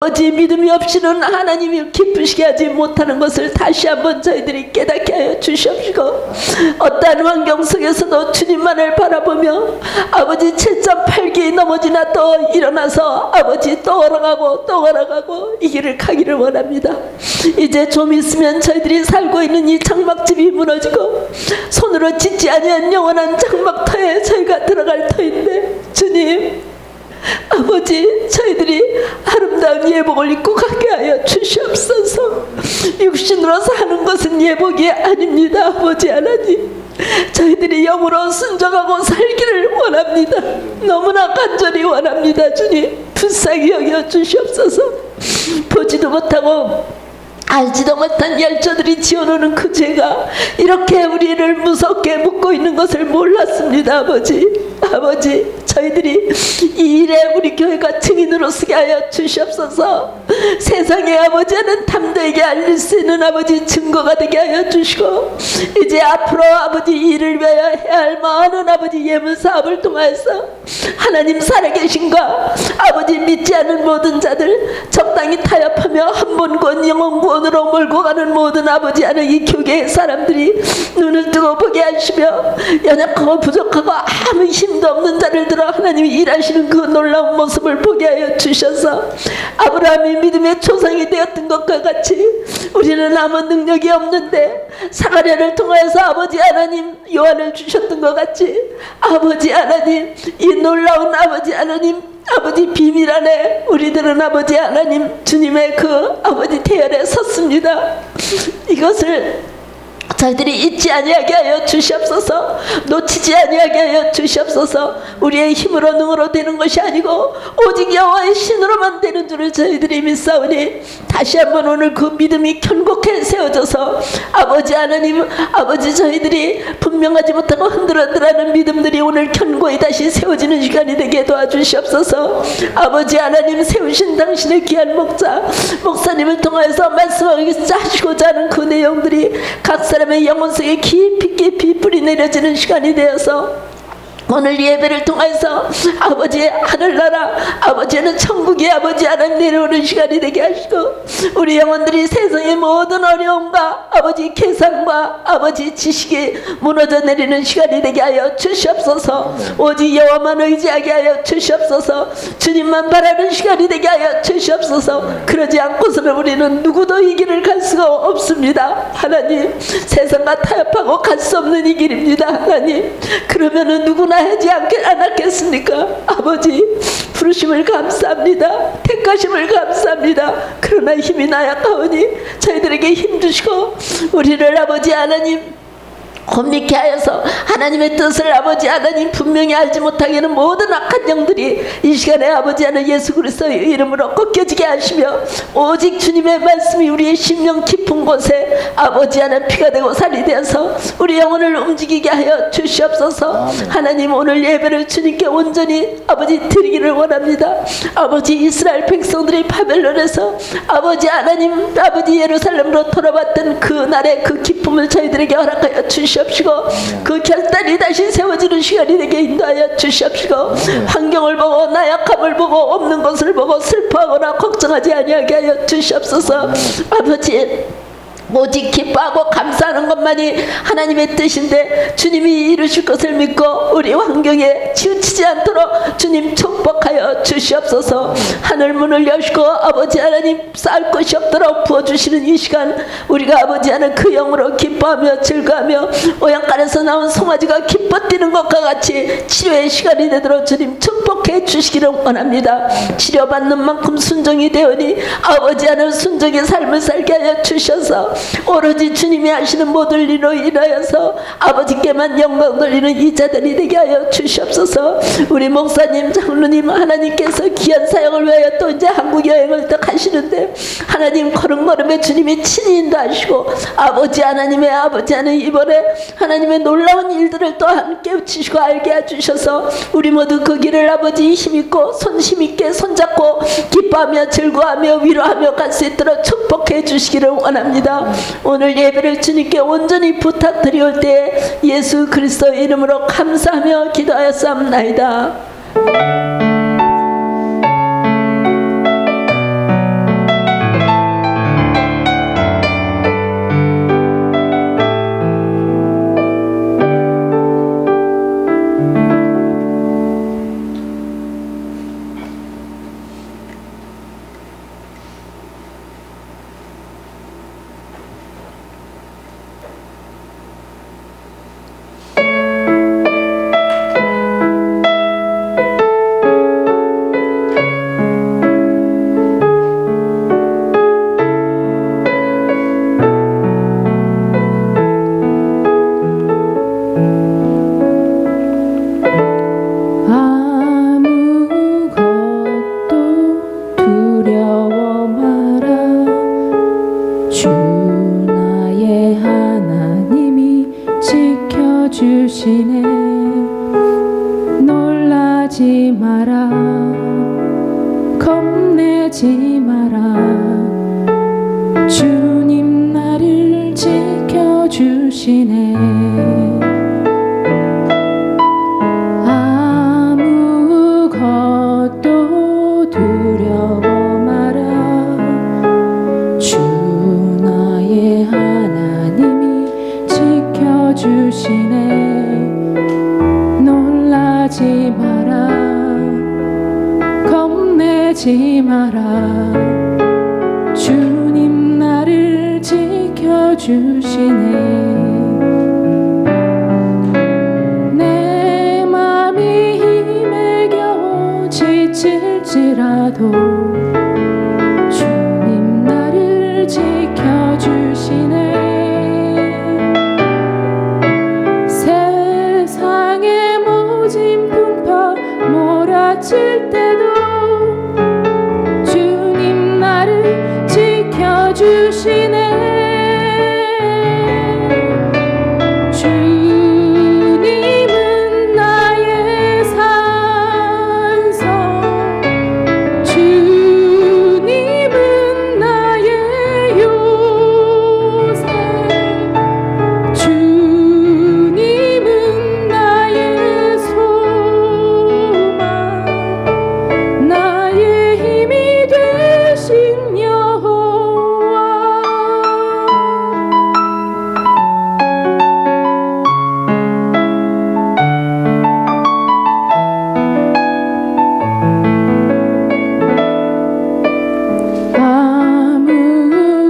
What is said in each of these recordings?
아버지, 믿음이 없이는 하나님이 기쁘시게 하지 못하는 것을 다시 한번 저희들이 깨닫게 하여 주시옵시고, 어떠한 환경 속에서도 주님만을 바라보며 아버지 7.8기 넘어지나 또 일어나서 아버지 또 걸어가고 또 걸어가고 이 길을 가기를 원합니다. 이제 좀 있으면 저희들이 살고 있는 이 장막집이 무너지고 손으로 짓지 아니한 영원한 장막터에 저희가 들어갈 터인데, 주님 아버지, 저희들이 아름다운 예복을 입고 가게 하여 주시옵소서. 육신으로 사는 것은 예복이 아닙니다. 아버지 하나님, 저희들이 영으로 순종하고 살기를 원합니다. 너무나 간절히 원합니다. 주님, 불쌍히 여겨 주시옵소서. 보지도 못하고 알지도 못한 열조들이 지어놓는 그 죄가 이렇게 우리를 무섭게 묶고 있는 것을 몰랐습니다. 아버지, 저희들이 이 일에 우리 교회가 증인으로 서게 하여 주시옵소서. 세상에 아버지는 담대하게 알릴 수 있는 아버지 증거가 되게 하여 주시고, 이제 앞으로 아버지 일을 위하여 해야 할 많은 아버지 예물 사업을 통해서 하나님 살아계신가 아버지 믿지 않는 모든 자들 적당히 타협하며 한 번 구원 영원 구원으로 몰고 가는 모든 아버지 하는 이 교계의 사람들이 눈을 뜨고 보게 하시며, 연약하고 부족하고 아무 힘도 없는 자를 들어 하나님이 일하시는 그 놀라운 모습을 보게 하여 주셔서 아브라함이 믿음의 조상이 되었던 것과 같이 우리는 아무 능력이 없는데 사가랴를 통하여서 아버지 하나님 요한을 주셨던 것 같이 아버지 하나님, 이 놀라운 아버지 하나님 아버지 비밀 안에 우리들은 아버지 하나님 주님의 그 아버지 대열에 섰습니다. 이것을 저희들이 잊지 아니하게 하여 주시옵소서. 놓치지 아니하게 하여 주시옵소서. 우리의 힘으로 능으로 되는 것이 아니고 오직 여호와의 신으로만 되는 줄을 저희들이 믿사오니, 다시 한번 오늘 그 믿음이 견고하게 세워져서 아버지 하나님, 아버지 저희들이 분명하지 못하고 흔들흔들하는 믿음들이 오늘 견고히 다시 세워지는 시간이 되게 도와주시옵소서. 아버지 하나님, 세우신 당신의 귀한 목사님을 통하여서 말씀하시고자 하는 그 내용들이 각 사람의 영혼 속에 깊이 뿌리 내려지는 시간이 되어서 오늘 예배를 통해서 아버지 하늘나라 아버지는 천국의 아버지 하나님 내려오는 시간이 되게 하시고, 우리 영혼들이 세상의 모든 어려움과 아버지 계산과 아버지 지식이 무너져 내리는 시간이 되게 하여 주시옵소서. 오직 여호와만 의지하게 하여 주시옵소서. 주님만 바라는 시간이 되게 하여 주시옵소서. 그러지 않고서는 우리는 누구도 이 길을 갈 수가 없습니다. 하나님, 세상과 타협하고 갈 수 없는 이 길입니다. 하나님, 그러면은 누구나 하지 않았겠습니까? 아버지, 부르심을 감사합니다. 택하심을 감사합니다. 그러나 힘이 나약하오니 저희들에게 힘 주시고 우리를 아버지 하나님 혼미케 하여서 하나님의 뜻을 아버지 하나님 분명히 알지 못하게는 모든 악한 영들이 이 시간에 아버지 하나님 예수 그리스도의 이름으로 꺾여지게 하시며, 오직 주님의 말씀이 우리의 심령 깊은 곳에 아버지 하나님 피가 되고 살이 되어서 우리 영혼을 움직이게 하여 주시옵소서. 하나님, 오늘 예배를 주님께 온전히 아버지 드리기를 원합니다. 아버지, 이스라엘 백성들이 바벨론에서 아버지 하나님 아버지 예루살렘으로 돌아왔던 그 날의 그 기쁨을 저희들에게 허락하여 주시옵소서. 그 결단이 다시 세워지는 시간이 되게 인도하여 주시옵시고, 환경을 보고 나약함을 보고 없는 것을 보고 슬퍼하거나 걱정하지 아니하게 하여 주시옵소서. 아버지, 오직 기뻐하고 감사하는 것만이 하나님의 뜻인데 주님이 이루실 것을 믿고 우리 환경에 치우치지 않도록 주님 축복하여 주시옵소서. 하늘 문을 여시고 아버지 하나님 쌓을 것이 없도록 부어주시는 이 시간, 우리가 아버지 하나님 그 영으로 기뻐하며 즐거하며 오양간에서 나온 송아지가 기뻐 뛰는 것과 같이 치료의 시간이 되도록 주님 축복해 주시기를 원합니다. 치료받는 만큼 순종이 되오니 아버지 하나님 순종의 삶을 살게 하여 주셔서 오로지 주님이 하시는 모든 일로 인하여서 아버지께만 영광 돌리는 이 자들이 되게 하여 주시옵소서. 우리 목사님, 장로님, 하나님께서 귀한 사역을 위하여 또 이제 한국 여행을 또 가시는데 하나님 걸음걸음에 주님이 친히 인도하시고 아버지 하나님의 아버지 하나님 이번에 하나님의 놀라운 일들을 또 함께 깨우치시고 알게 해주셔서 우리 모두 그 길을 아버지 힘있고 손힘있게 손잡고 기뻐하며 즐거워하며 위로하며 갈 수 있도록 축복해 주시기를 원합니다. 오늘 예배를 주님께 온전히 부탁드리올 때 예수 그리스도의 이름으로 감사하며 기도하였사옵나이다. 주님 나를 지켜주시네. 아무것도 두려워 마라. 주 나의 하나님이 지켜주시네. 놀라지 마라. 겁내지 마라. 주님 나를 지켜주시네. 내 맘이 힘에 겨워 지칠지라도 주님 나를 지켜주시네. 세상의 모진 풍파 몰아칠 때도 주님 나를 지켜주시네. 주님은 나의 산성, 주님은 나의 요새, 주님은 나의 소망, 나의 힘이 되신 여호와.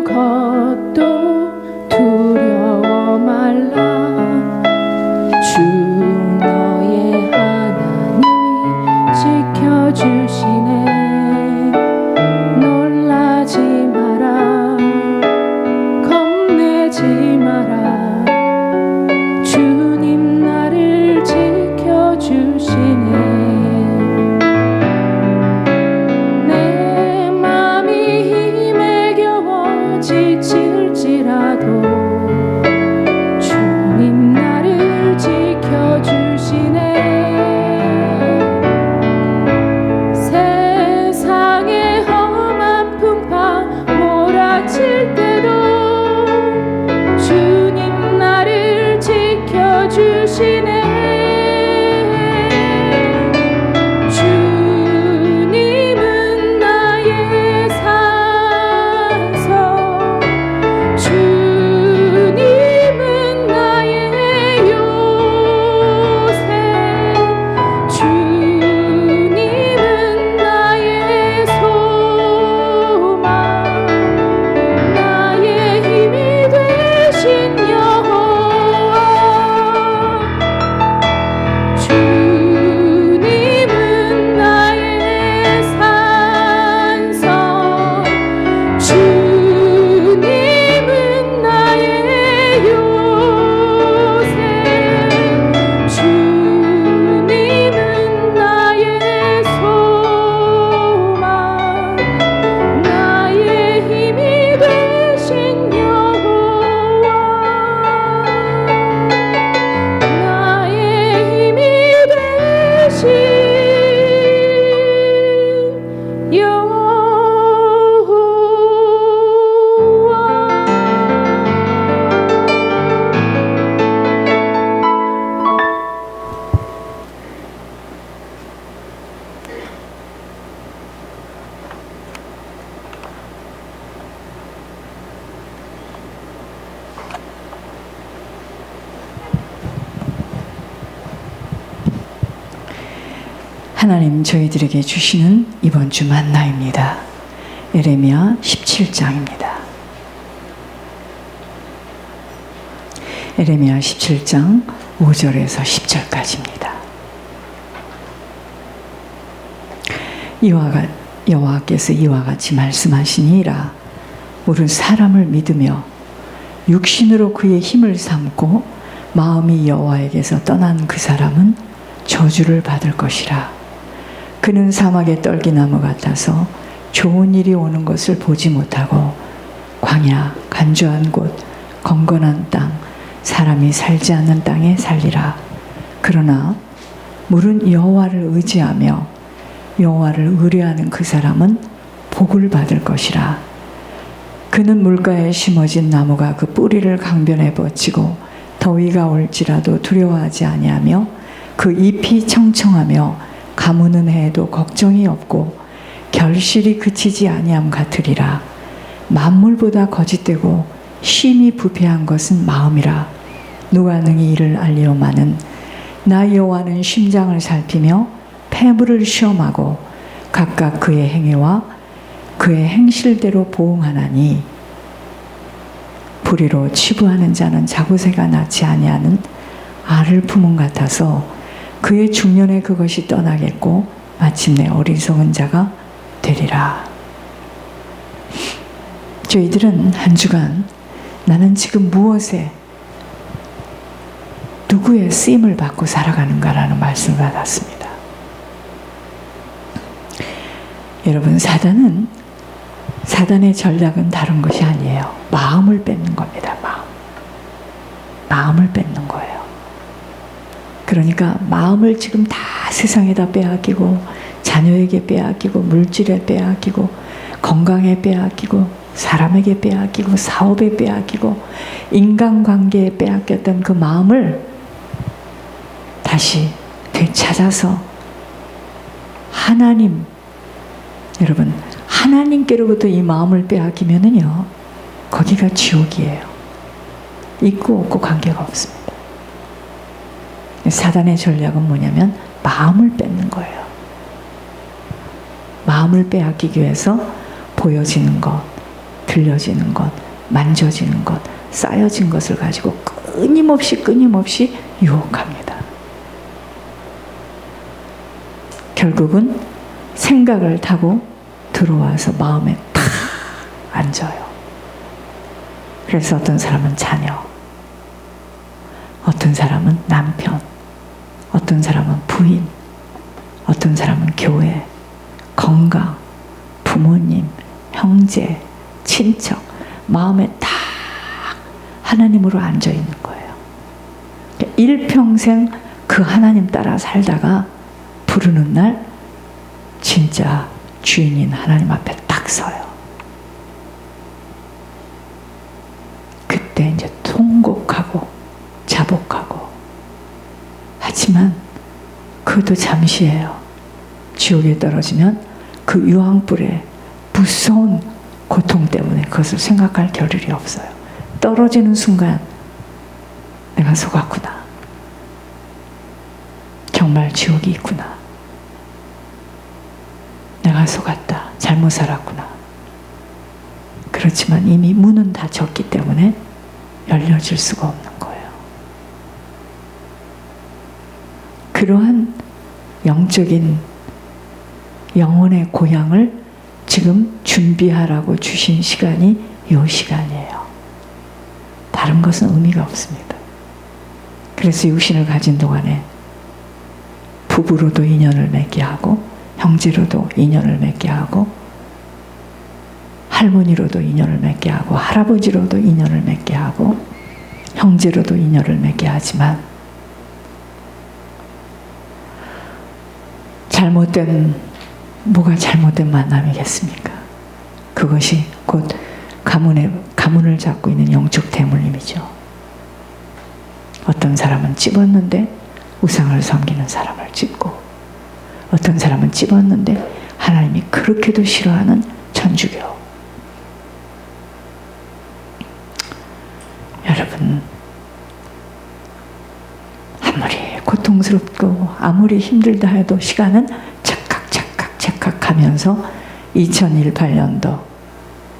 아무것도 두려워 말라. 주 너의 하나님이 지켜주시네. 놀라지 마라. 겁내지 마라. 주님 나를 지켜주시네. 내 맘이 힘에 겨워 지칠지라도 주님 나를 지켜주시네. 세상의 험한 풍파 몰아칠 때도 주님 나를 지켜주시네. 주님은 나의 산성, 주님은 나의 요새, 주님은 나의 소망, 나의 힘이 되신 여호와. 주님은 나의 산성, 주님은 나의 요새, 주님은 나의 소망, 나의 힘이 되신 여호와. 나의 힘이 되신 여호와. 하나님 저희들에게 주시는 이번 주 만나입니다. 예레미야 17장입니다. 예레미야 17장 5절에서 10절까지입니다. 여호와께서 이와 같이 말씀하시니라. 우리 사람을 믿으며 육신으로 그의 힘을 삼고 마음이 여호와에게서 떠난 그 사람은 저주를 받을 것이라. 그는 사막의 떨기나무 같아서 좋은 일이 오는 것을 보지 못하고 광야, 간주한 곳, 건건한 땅, 사람이 살지 않는 땅에 살리라. 그러나 물은 여호와를 의지하며 여호와를 의뢰하는 그 사람은 복을 받을 것이라. 그는 물가에 심어진 나무가 그 뿌리를 강변에 뻗치고 더위가 올지라도 두려워하지 아니하며 그 잎이 청청하며 가무는 해에도 걱정이 없고 결실이 그치지 아니함 같으리라. 만물보다 거짓되고 심히 부패한 것은 마음이라. 누가 능히 이를 알리오마는 나 여호와는 심장을 살피며 폐부를 시험하고 각각 그의 행위와 그의 행실대로 보응하나니 불의로 치부하는 자는 자고새가 낳지 아니하는 알을 품은 같아서 그의 중년에 그것이 떠나겠고 마침내 어리석은 자가 되리라. 저희들은 한 주간 나는 지금 무엇에 누구의 쓰임을 받고 살아가는가라는 말씀을 받았습니다. 여러분, 사단의 전략은 다른 것이 아니에요. 마음을 뺏는 겁니다. 마음을 뺏는 거예요. 그러니까 마음을 지금 다 세상에다 빼앗기고 자녀에게 빼앗기고 물질에 빼앗기고 건강에 빼앗기고 사람에게 빼앗기고 사업에 빼앗기고 인간관계에 빼앗겼던 그 마음을 다시 되찾아서 하나님, 여러분, 하나님께로부터 이 마음을 빼앗기면은요, 거기가 지옥이에요. 있고 없고 관계가 없습니다. 사단의 전략은 뭐냐면 마음을 뺏는 거예요. 마음을 빼앗기기 위해서 보여지는 것, 들려지는 것, 만져지는 것, 쌓여진 것을 가지고 끊임없이 유혹합니다. 결국은 생각을 타고 들어와서 마음에 탁 앉아요. 그래서 어떤 사람은 자녀, 어떤 사람은 남편, 어떤 사람은 부인, 어떤 사람은 교회, 건강, 부모님, 형제, 친척, 마음에 딱 하나님으로 앉아 있는 거예요. 일평생 그 하나님 따라 살다가 부르는 날 진짜 주인인 하나님 앞에 딱 서요. 그때 이제 통곡하고 자복하고, 하지만 그것도 잠시예요. 지옥에 떨어지면 그 유황불에 무서운 고통 때문에 그것을 생각할 겨를이 없어요. 떨어지는 순간 내가 속았구나. 정말 지옥이 있구나. 내가 속았다. 잘못 살았구나. 그렇지만 이미 문은 닫혔기 때문에 열려질 수가 없는 거예요. 그러한 영적인 영혼의 고향을 지금 준비하라고 주신 시간이 이 시간이에요. 다른 것은 의미가 없습니다. 그래서 육신을 가진 동안에 부부로도 인연을 맺게 하고, 형제로도 인연을 맺게 하고, 할머니로도 인연을 맺게 하고, 할아버지로도 인연을 맺게 하고, 형제로도 인연을 맺게 하지만 뭐가 잘못된 만남이겠습니까? 그것이 곧 가문을 잡고 있는 영적 대물림이죠. 어떤 사람은 찝었는데 우상을 섬기는 사람을 찝고, 어떤 사람은 찝었는데 하나님이 그렇게도 싫어하는 천주교. 여러분, 아무리 고통스럽고 아무리 힘들다 해도 시간은 착각 하면서 2018년도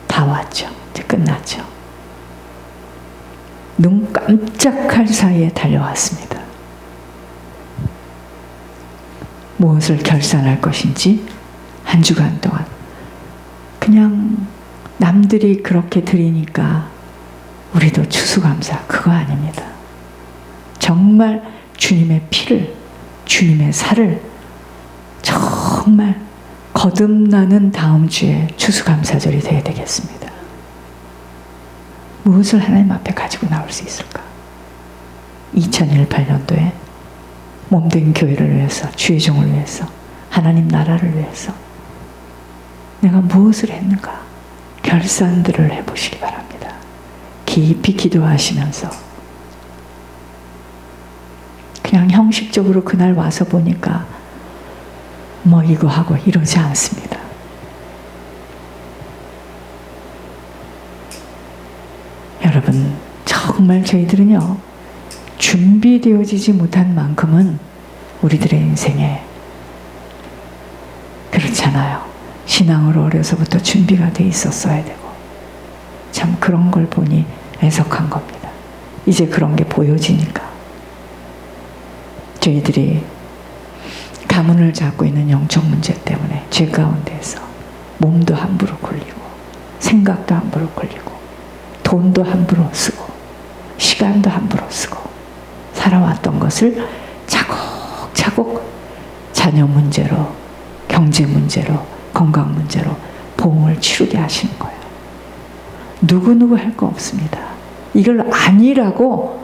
다 왔죠. 이제 끝났죠. 눈 깜짝할 사이에 달려왔습니다. 무엇을 결산할 것인지 한 주간 동안 그냥 남들이 그렇게 드리니까 우리도 추수감사, 그거 아닙니다. 정말 주님의 피를, 주님의 살을 정말 거듭나는 다음 주에 추수감사절이 되어야 되겠습니다. 무엇을 하나님 앞에 가지고 나올 수 있을까? 2018년도에 몸된 교회를 위해서, 주의 종을 위해서, 하나님 나라를 위해서 내가 무엇을 했는가 결산들을 해보시기 바랍니다. 깊이 기도하시면서 그냥 형식적으로 그날 와서 보니까 뭐 이거 하고 이러지 않습니다. 여러분, 정말 저희들은요, 준비되어지지 못한 만큼은 우리들의 인생에 그렇잖아요. 신앙으로 어려서부터 준비가 돼 있었어야 되고, 참 그런 걸 보니 애석한 겁니다. 이제 그런 게 보여지니까. 저희들이 가문을 잡고 있는 영적 문제 때문에 죄 가운데서 몸도 함부로 굴리고, 생각도 함부로 굴리고, 돈도 함부로 쓰고, 시간도 함부로 쓰고, 살아왔던 것을 차곡차곡 자녀 문제로, 경제 문제로, 건강 문제로 보험을 치르게 하시는 거예요. 누구누구 할 거 없습니다. 이걸 아니라고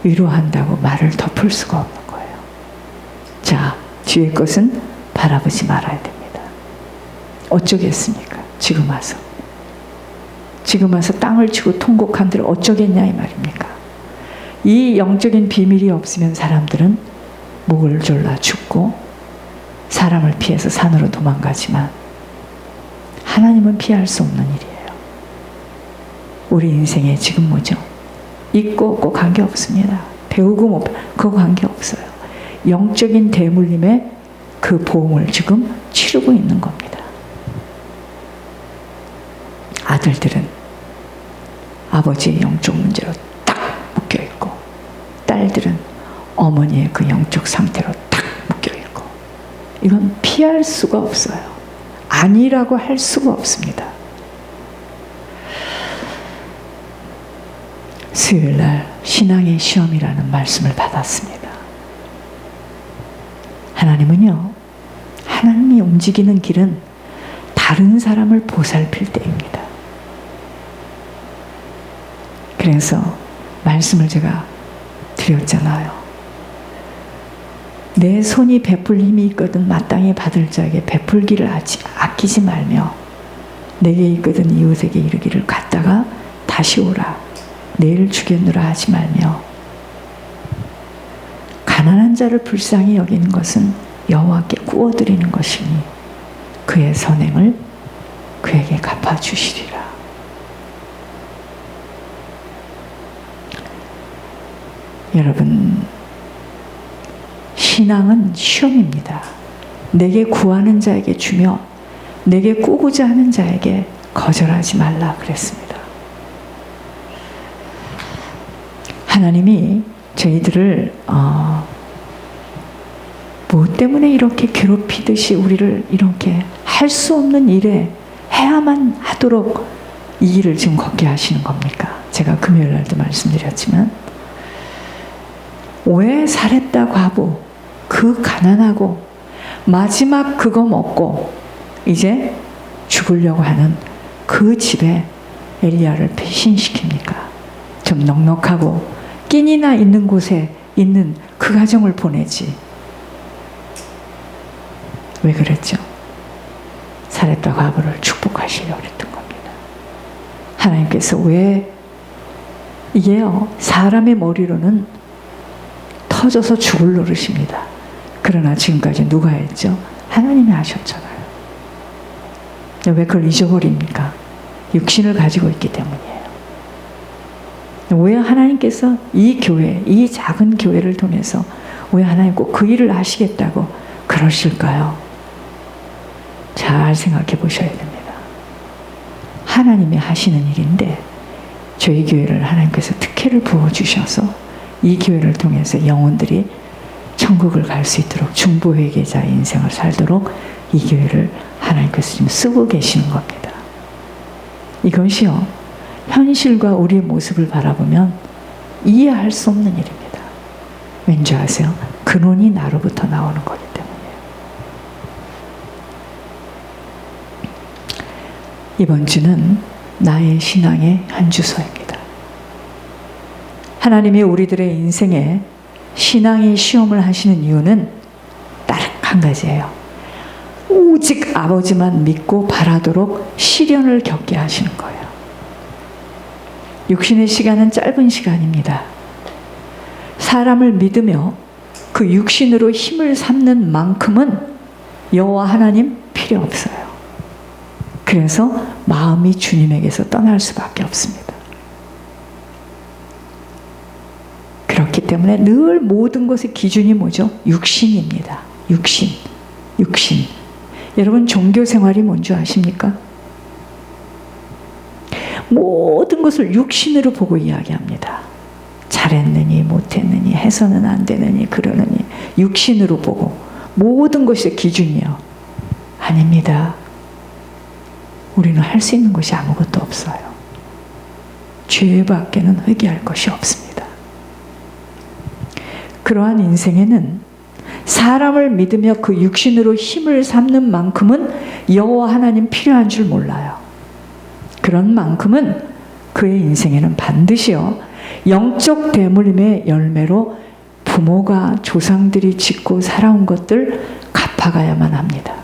위로한다고 말을 덮을 수가 없는 거예요. 자, 뒤의 것은 바라보지 말아야 됩니다. 어쩌겠습니까? 지금 와서. 지금 와서 땅을 치고 통곡한들 어쩌겠냐 이 말입니까? 이 영적인 비밀이 없으면 사람들은 목을 졸라 죽고 사람을 피해서 산으로 도망가지만 하나님은 피할 수 없는 일이에요. 우리 인생에 지금 뭐죠? 있고 없고 관계없습니다. 배우고 못 그거 관계없어요. 영적인 대물림에 그 보험을 지금 치르고 있는 겁니다. 아들들은 아버지의 영적 문제로 딱 묶여있고, 딸들은 어머니의 그 영적 상태로 딱 묶여있고, 이건 피할 수가 없어요. 아니라고 할 수가 없습니다. 수요일날 신앙의 시험이라는 말씀을 받았습니다. 하나님은요, 하나님이 움직이는 길은 다른 사람을 보살필 때입니다. 그래서 말씀을 제가 드렸잖아요. 내 손이 베풀 힘이 있거든 마땅히 받을 자에게 베풀기를 아끼지 말며 내게 있거든 이웃에게 이르기를 갔다가 다시 오라 내일 주겠노라 하지 말며 가난한 자를 불쌍히 여기는 것은 여호와께 구워드리는 것이니 그의 선행을 그에게 갚아주시리라. 여러분, 신앙은 시험입니다. 내게 구하는 자에게 주며 내게 꾸고자 하는 자에게 거절하지 말라 그랬습니다. 하나님이 저희들을 뭐 때문에 이렇게 괴롭히듯이 우리를 이렇게 할 수 없는 일에 해야만 하도록 이 일을 지금 걷게 하시는 겁니까? 제가 금요일 날도 말씀드렸지만 왜 사렙다 과부 그 가난하고 마지막 그거 먹고 이제 죽으려고 하는 그 집에 엘리야를 배신시킵니까? 좀 넉넉하고 끼니나 있는 곳에 있는 그 가정을 보내지. 왜 그랬죠? 사렙다 과부를 축복하시려고 했던 겁니다. 하나님께서 왜 이게요, 사람의 머리로는 터져서 죽을 노릇입니다. 그러나 지금까지 누가 했죠? 하나님이 하셨잖아요. 왜 그걸 잊어버립니까? 육신을 가지고 있기 때문이에요. 왜 하나님께서 이 교회, 이 작은 교회를 통해서 왜 하나님 꼭 그 일을 하시겠다고 그러실까요? 잘 생각해 보셔야 됩니다. 하나님이 하시는 일인데 저희 교회를 하나님께서 특혜를 부어주셔서 이 교회를 통해서 영혼들이 천국을 갈 수 있도록 중보회개자의 인생을 살도록 이 교회를 하나님께서 지금 쓰고 계시는 겁니다. 이것이요, 현실과 우리의 모습을 바라보면 이해할 수 없는 일입니다. 왠지 아세요? 근원이 나로부터 나오는 거기 때문이에요. 이번 주는 나의 신앙의 한 주소입니다. 하나님이 우리들의 인생에 신앙의 시험을 하시는 이유는 딱 한 가지예요. 오직 아버지만 믿고 바라도록 시련을 겪게 하시는 거예요. 육신의 시간은 짧은 시간입니다. 사람을 믿으며 그 육신으로 힘을 삼는 만큼은 여호와 하나님 필요 없어요. 그래서 마음이 주님에게서 떠날 수밖에 없습니다. 그렇기 때문에 늘 모든 것의 기준이 뭐죠? 육신입니다. 육신. 여러분 종교 생활이 뭔지 아십니까? 모든 것을 육신으로 보고 이야기합니다. 잘했느니 못했느니 해서는 안 되느니 그러느니 육신으로 보고 모든 것이 기준이요. 아닙니다. 우리는 할 수 있는 것이 아무것도 없어요. 죄밖에는 회개할 것이 없습니다. 그러한 인생에는 사람을 믿으며 그 육신으로 힘을 삼는 만큼은 여호와 하나님 필요한 줄 몰라요. 그런 만큼은 그의 인생에는 반드시요 영적 대물림의 열매로 부모가 조상들이 짓고 살아온 것들 갚아가야만 합니다.